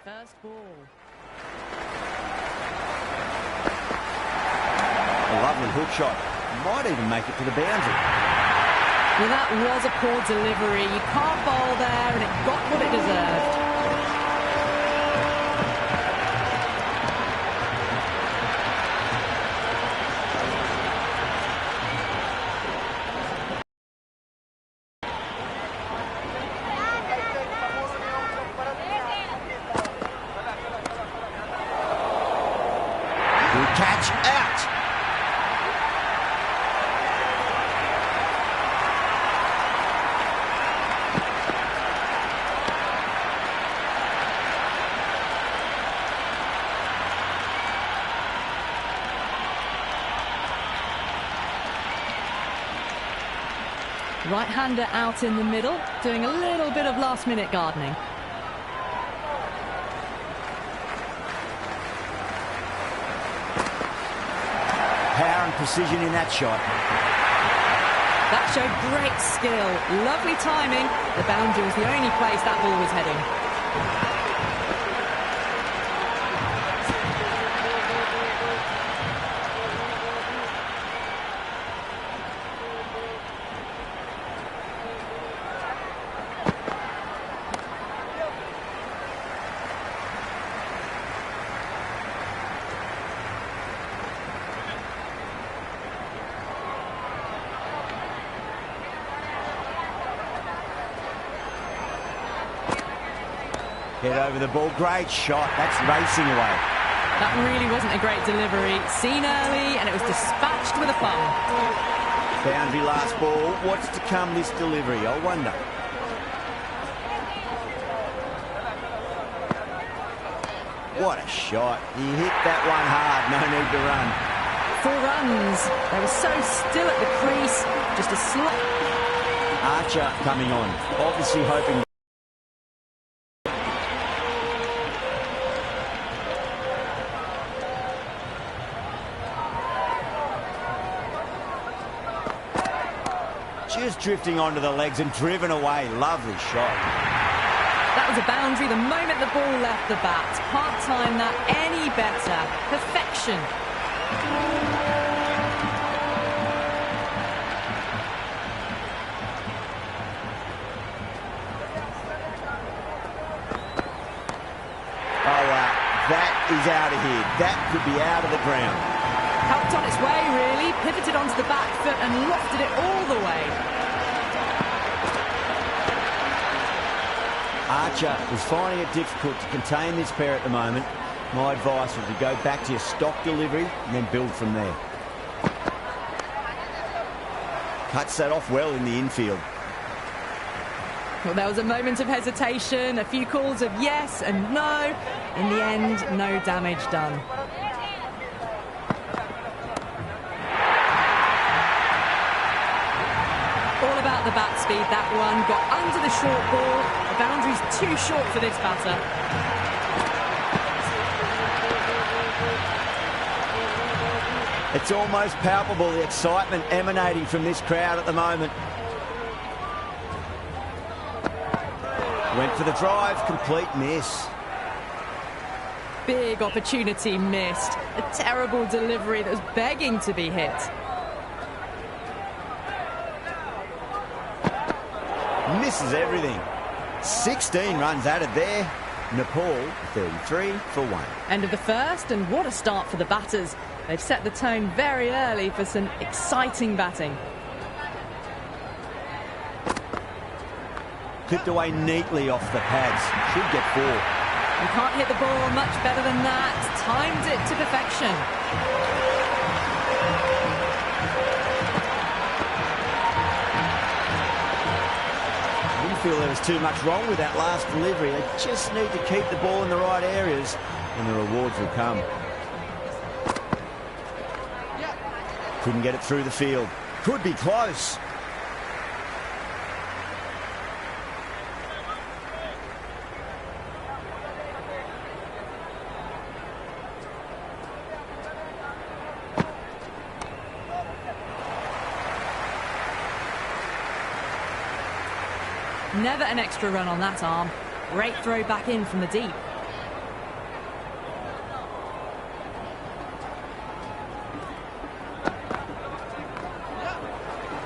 First ball. A lovely hook shot. Might even make it to the boundary. Well, that was a poor delivery. You can't bowl there, and it got what it deserved. Good catch, out. Right-hander out in the middle, doing a little bit of last-minute gardening. Power and precision in that shot. That showed great skill. Lovely timing. The boundary was the only place that ball was heading. Head over the ball, great shot. That's racing away. That really wasn't a great delivery. Seen early, and it was dispatched with a plum. Boundary last ball. What's to come this delivery, I wonder. What a shot. He hit that one hard. No need to run. 4 runs. They were so still at the crease. Just a slot. Archer coming on. Obviously hoping. Just drifting onto the legs and driven away. Lovely shot. That was a boundary the moment the ball left the bat. Can't time that any better. Perfection. Oh, wow. That is out of here. That could be out of the ground. Helped on its way, really. Pivoted onto the back foot and lofted it all the way. Archer is finding it difficult to contain this pair at the moment. My advice would be go back to your stock delivery and then build from there. Cuts that off well in the infield. Well, there was a moment of hesitation, a few calls of yes and no. In the end, no damage done. All about the bat speed, that one. Got under the short ball. The boundary's too short for this batter. It's almost palpable, the excitement emanating from this crowd at the moment. Went for the drive, complete miss. Big opportunity missed. A terrible delivery that was begging to be hit. Misses everything. 16 runs added there. Nepal 33 for 1. End of the first, and what a start for the batters. They've set the tone very early for some exciting batting. Clipped away neatly off the pads. Should get 4. You can't hit the ball much better than that. Timed it to perfection. Feel there was too much wrong with that last delivery. They just need to keep the ball in the right areas and the rewards will come. Couldn't get it through the field. Could be close. Never an extra run on that arm. Great throw back in from the deep.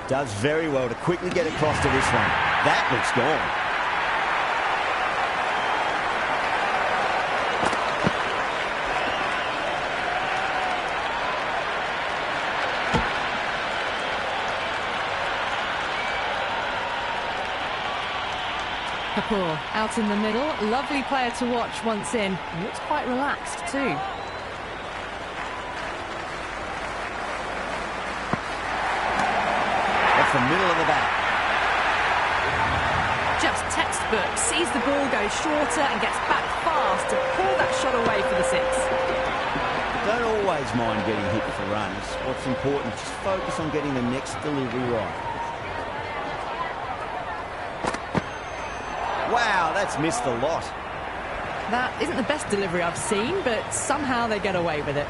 Does very well to quickly get across to this one. That looks gone. Kapoor out in the middle. Lovely player to watch once in. He looks quite relaxed too. That's the middle of the bat. Just textbook. Sees the ball go shorter and gets back fast to pull that shot away for the six. Don't always mind getting hit for runs. What's important is just focus on getting the next delivery right. Wow, that's missed a lot. That isn't the best delivery I've seen, but somehow they get away with it.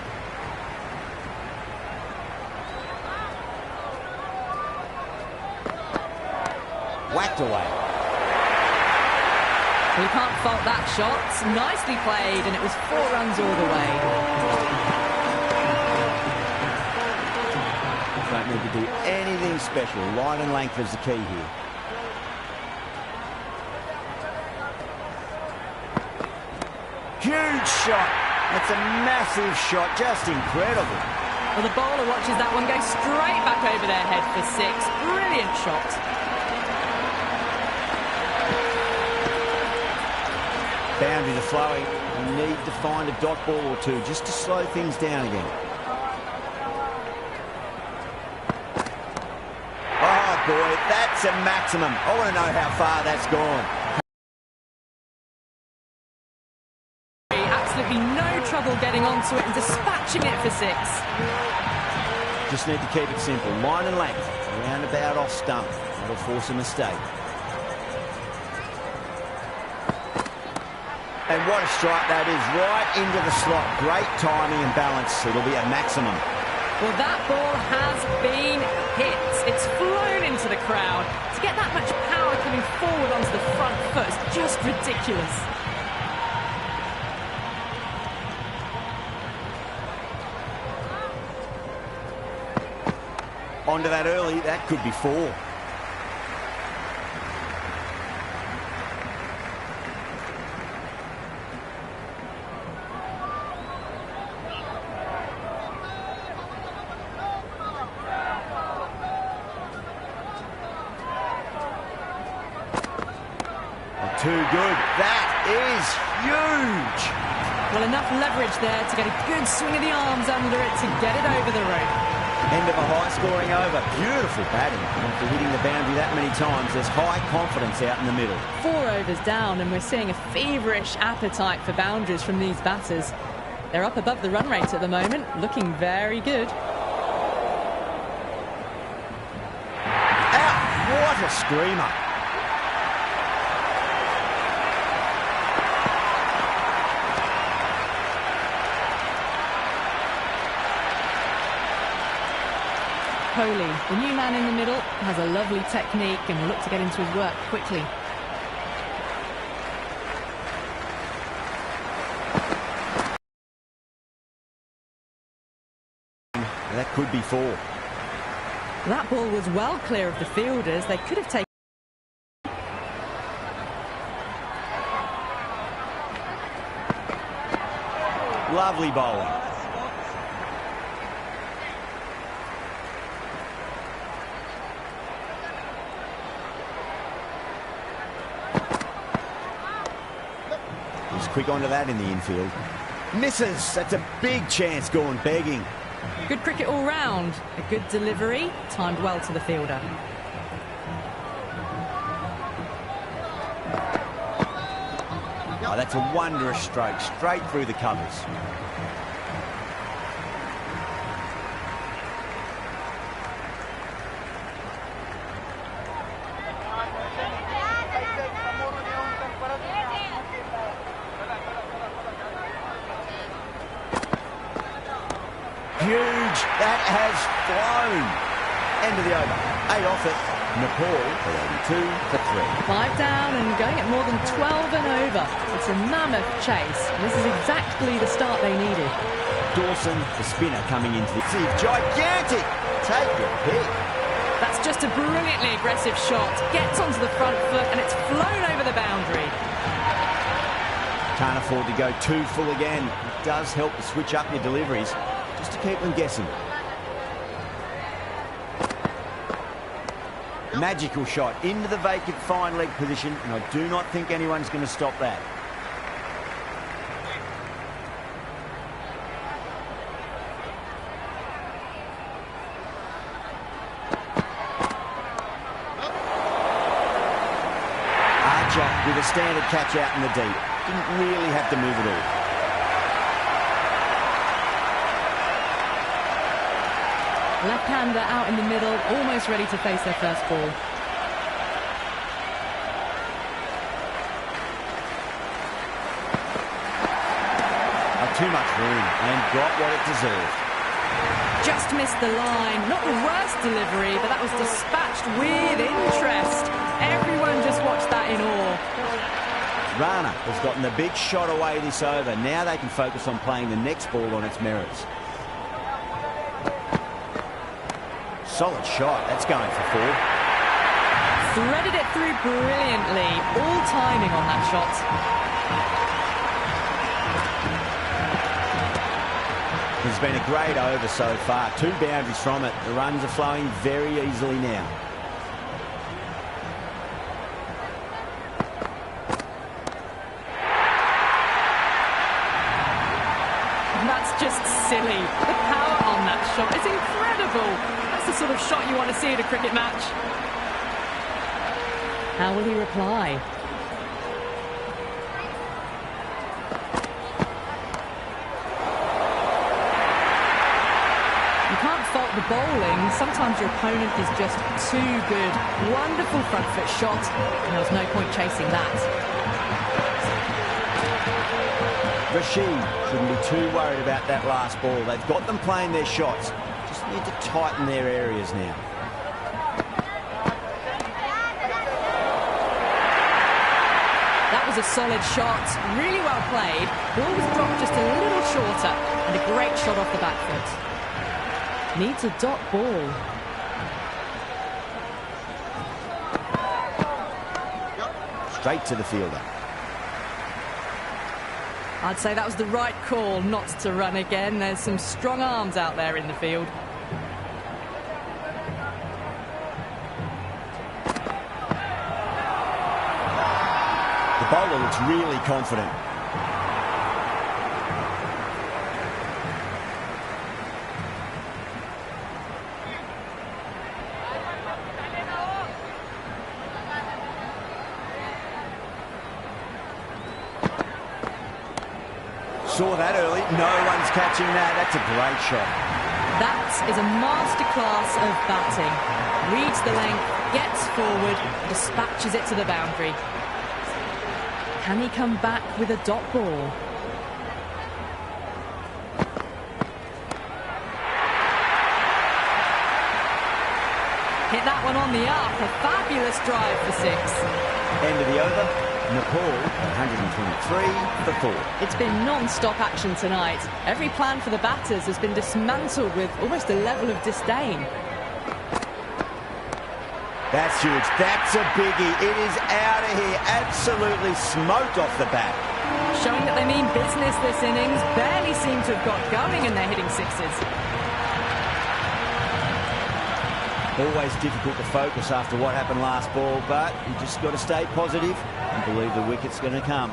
Whacked away. Well, you can't fault that shot. Nicely played, and it was 4 runs all the way. Don't need to do anything special. Line and length is the key here. Huge shot. That's a massive shot. Just incredible. Well, the bowler watches that one go straight back over their head for 6. Brilliant shot. Boundaries are flowing. You need to find a dot ball or two just to slow things down again. Oh, boy, that's a maximum. I want to know how far that's gone. Absolutely no trouble getting onto it and dispatching it for 6. Just need to keep it simple. Line and length. Roundabout off stump. That'll force a mistake. And what a strike that is. Right into the slot. Great timing and balance. It'll be a maximum. Well, that ball has been hit. It's flown into the crowd. To get that much power coming forward onto the front foot is just ridiculous. Onto that early. That could be 4. Too good. That is huge. Well, enough leverage there to get a good swing of the arms under it to get it over the rope. End of a high-scoring over. Beautiful batting. After hitting the boundary that many times, there's high confidence out in the middle. 4 overs down, and we're seeing a feverish appetite for boundaries from these batters. They're up above the run rate at the moment, looking very good. Out! What a screamer. Kohli, the new man in the middle, has a lovely technique and will look to get into his work quickly. That could be 4. That ball was well clear of the fielders. They could have taken... Lovely bowling. He's quick onto that in the infield. Misses. That's a big chance going begging. Good cricket all round. A good delivery, timed well to the fielder. Oh, that's a wondrous stroke, straight through the covers. Huge. That has flown. End of the over. 8 off it. Nepal for 82 for 3. 5 down and going at more than 12 and over. It's a mammoth chase. This is exactly the start they needed. Dawson, the spinner, coming into the... Gigantic. Take your pick. That's just Just a brilliantly aggressive shot. Gets onto the front foot and it's flown over the boundary. Can't afford to go too full again. It does help to switch up your deliveries just to keep them guessing. Magical shot into the vacant fine leg position, and I do not think anyone's going to stop that. With a standard catch out in the deep. Didn't really have to move it all. Left-hander out in the middle, almost ready to face their first ball. Too much room and got what it deserved. Just missed the line. Not the worst delivery, but that was dispatched with interest. Everyone just watched that in awe. Rana has gotten the big shot away this over. Now they can focus on playing the next ball on its merits. Solid shot. That's going for 4. Threaded it through brilliantly. All timing on that shot. It's been a great over so far. 2 boundaries from it. The runs are flowing very easily now. That's just silly. The power on that shot is incredible. That's the sort of shot you want to see at a cricket match. How will he reply? You can't fault the bowling. Sometimes your opponent is just too good. Wonderful front foot shot, and there was no point chasing that. Rashid shouldn't be too worried about that last ball. They've got them playing their shots. Just need to tighten their areas now. That was a solid shot. Really well played. Ball was dropped just a little shorter, and a great shot off the back foot. Needs a dot ball. Straight to the fielder. I'd say that was the right call not to run again. There's some strong arms out there in the field. The bowler looks really confident. Saw that early. No one's catching that. That's a great shot. That is a masterclass of batting. Reads the length, gets forward, dispatches it to the boundary. Can he come back with a dot ball? Hit that one on the up. A fabulous drive for 6. End of the over. Nepal, 123 for 4. It's been non-stop action tonight. Every plan for the batters has been dismantled with almost a level of disdain. That's huge. That's a biggie. It is out of here. Absolutely smoked off the bat. Showing that they mean business this innings. Barely seem to have got going and they're hitting 6s. Always difficult to focus after what happened last ball, but you just got to stay positive and believe the wicket's going to come.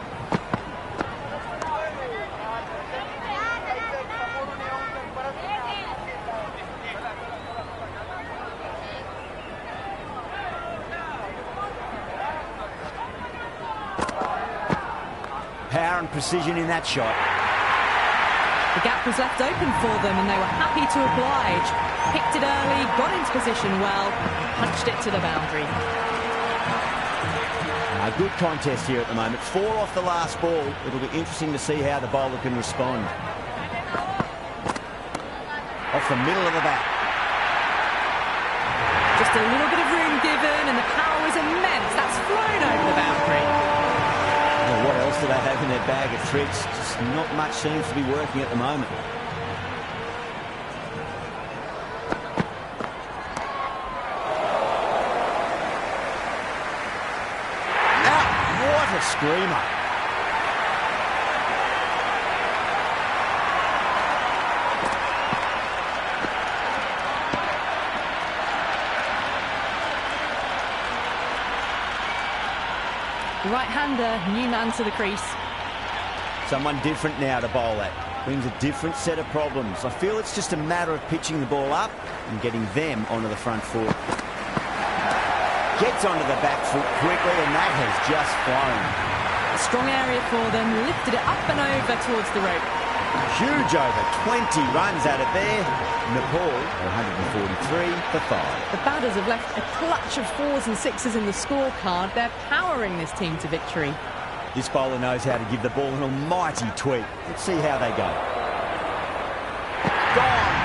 Power and precision in that shot. The gap was left open for them and they were happy to oblige. Picked it early, got into position well, punched it to the boundary. A good contest here at the moment. 4 off the last ball. It'll be interesting to see how the bowler can respond. Off the middle of the bat. Just a little bit of room given and the power was immense. That's flown over the boundary. Well, what else do they have in their bag of tricks? Just not much seems to be working at the moment. screamer. Right-hander, new man to the crease. Someone different now to bowl at. Brings a different set of problems. I feel it's just a matter of pitching the ball up and getting them onto the front foot. Gets onto the back foot quickly, and that has just flown. A strong area for them, lifted it up and over towards the rope. Huge over, 20 runs at it there. Nepal, 143 for 5. The batters have left a clutch of 4s and 6s in the scorecard. They're powering this team to victory. This bowler knows how to give the ball an almighty tweak. Let's see how they go. Gone!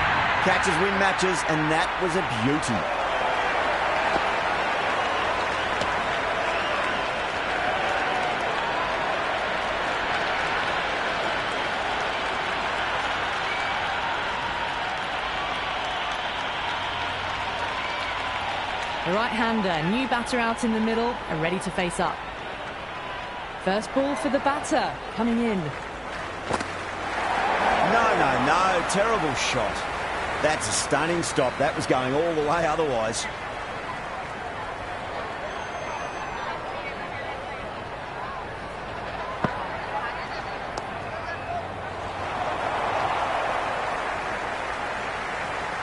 Catches win matches, and that was a beauty. The right-hander, new batter out in the middle, and ready to face up. First ball for the batter, coming in. No, terrible shot. That's a stunning stop. That was going all the way otherwise.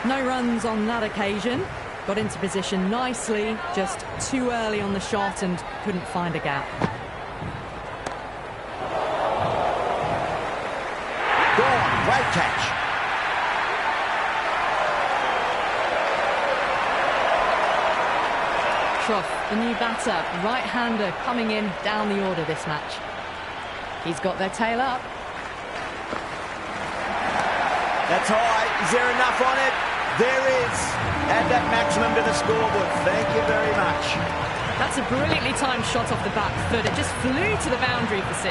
No runs on that occasion. Got into position nicely, just too early on the shot and couldn't find a gap. Gone, great catch. Trough, the new batter, right-hander coming in down the order this match. He's got their tail up. That's high. Is there enough on it? There is. Add that maximum to the scoreboard. Thank you very much. That's a brilliantly timed shot off the back foot. It just flew to the boundary for 6.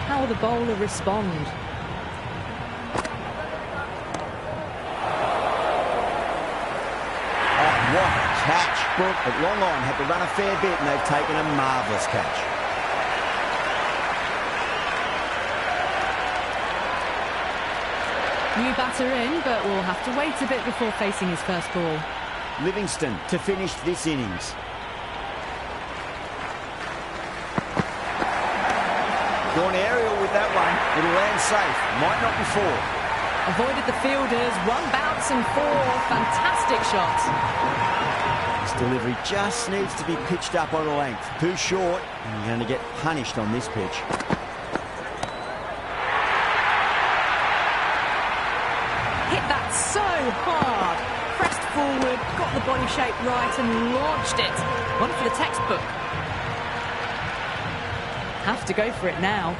How will the bowler respond? Oh, what a catch. But long on had to run a fair bit, and they've taken a marvellous catch. New batter in, but will have to wait a bit before facing his first ball. Livingston to finish this innings. Gone aerial with that one. It'll land safe. Might not be 4. Avoided the fielders, 1 bounce and 4. Fantastic shot. This delivery just needs to be pitched up on a length. Too short, and you're going to get punished on this pitch. Hit that so hard. Pressed forward, got the body shape right and launched it. One for the textbook. Have to go for it now.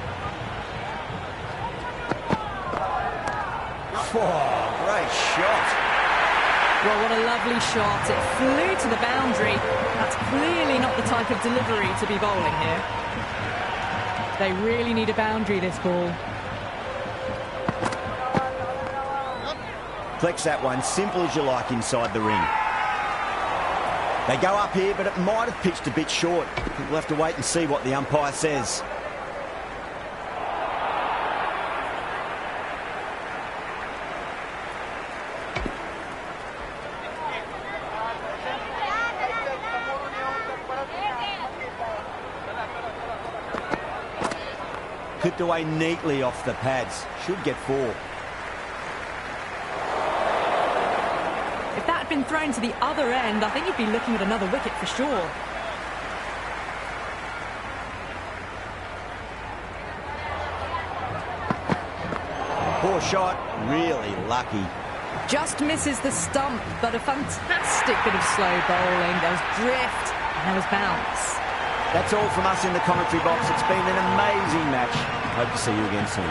Oh, great shot. Well, what a lovely shot. It flew to the boundary. That's clearly not the type of delivery to be bowling here. They really need a boundary, this ball. Flex that one, simple as you like inside the ring. They go up here, but it might have pitched a bit short. We'll have to wait and see what the umpire says. Clipped away neatly off the pads. Should get 4. If that had been thrown to the other end, I think you'd be looking at another wicket for sure. Poor shot, really lucky. Just misses the stump, but a fantastic bit of slow bowling. There was drift and there was bounce. That's all from us in the commentary box. It's been an amazing match. Hope to see you again soon.